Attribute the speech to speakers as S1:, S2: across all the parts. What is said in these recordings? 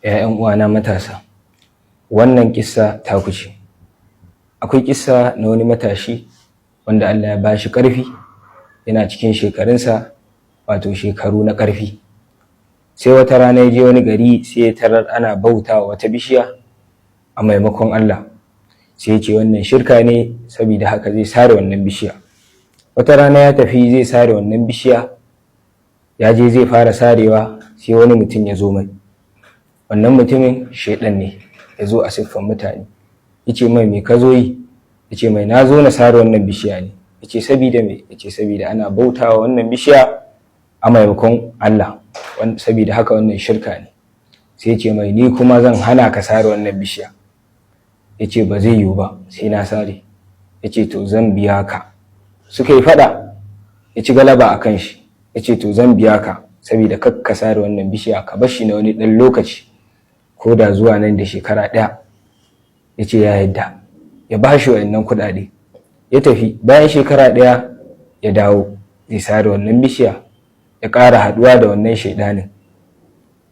S1: 'Ya'yan uwana matasa, wannan kissa ta kuce. Akwai kissa na wani matashi wanda Allah ya bashi ƙarfi, yana cikin shekarunsa, wato shekaru na ƙarfi. Sai wata rana ya je wani gari, sai ya tarar ana bautawa wata bishiya a maimakon Allah. Sai ya ce wannan shirka ne, saboda haka zai sare wannan bishiya. Wata rana ya tafi zai sare wannan bishiya, ya je zai fara sarewa, sai wani mutum ya zo mai. Wannan mutumin shaiɗan ne, ya zo a siffan mutane. Ya ce mai, me ka zo yi? Ya ce mai, na zo na sare wannan bishiya ne. Ya ce sabida me? Ya ce sabida ana bautawa wannan bishiya a maimakon Allah, sabida haka wannan shirka ne. Sai ya ce mai, ni kuma zan hana ka sare wannan bishiya. Ya ce ba zai yiwu ba, sai na sare. Ya ce to zan biya ka. Suka yi faɗa, ya ci galaba a kan shi. Ya ce to zan biya ka, sabida kakka sare wannan bishiya, ka bar shi na wani ɗan lokaci, ko da zuwa nan da shekara 1. Ya ce ya yadda, ya ba shi wa'annan kuɗaɗe. Ya tafi, bayan shekara 1 ya dawo zai sare wannan bishiya, ya ƙara haɗuwa da wannan shaiɗanin.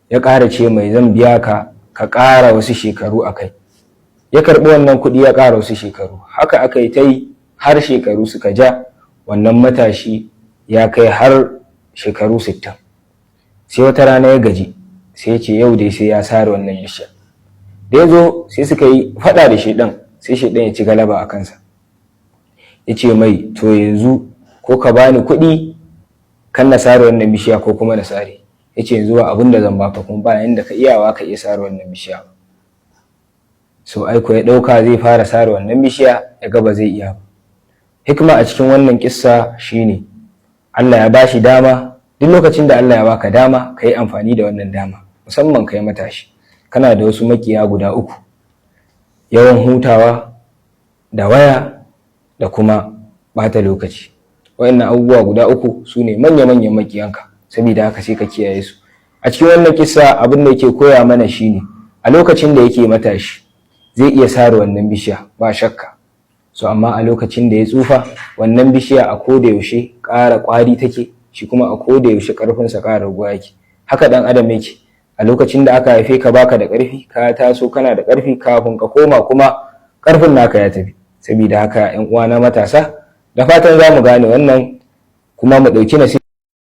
S1: Ya ƙara ce mai, zan biya ka, ka ƙara wasu shekaru a kai. Ya karɓi wannan kuɗi, ya ƙara wasu shekaru. Haka aka yi ta yi har shekaru suka ja. Wannan matashi ya kai har shekaru 60. Sai wata rana ya gaji, sai ya ce yau dai sai ya sare wannan bishiya. Da ya zo sai suka yi faɗa da shaiɗan, sai shaiɗan ya ci galaba a kansa. Ya ce mai, to yanzu ko ka bani kuɗi kan na sare wannan bishiya, ko kuma na sare. Ya ce yanzu ba abin da zan baka, kuma ba yanda ka iyawa ka iya sare wannan bishiya. So aiko ya ɗauka zai fara sare wannan bishiya, ya ga ba zai iya ba. Hikima a cikin wannan kissa shine Allah ya bashi dama. Duk lokacin da Allah ya baka dama, ka yi amfani da wannan dama. Musamman kai matashi, kana da wasu makiya guda 3: yawan hutawa, da waya, da kuma bata lokaci. Wayannan abubuwa guda 3 su ne manya-manyan makiyanka, saboda haka sai ka kiyaye su. A cikin wannan kissa abin da yake koya mana shine, a lokacin da yake matashi zai iya sare wannan bishiya ba shakka. So amma a lokacin da ya tsufa, wannan bishiya a koda yaushe ƙara ƙwari take, shi kuma a koda yaushe ƙarfinsa ƙara raguwa yake. Haka ɗan adam yake. A lokacin da aka haife ka baka da ƙarfi, ka taso kana da ƙarfi, kafin ka koma kuma ƙarfin naka ya tafi. Saboda haka 'yan uwana matasa, da fatan za mu gane wannan, kuma mu ɗauki nasiha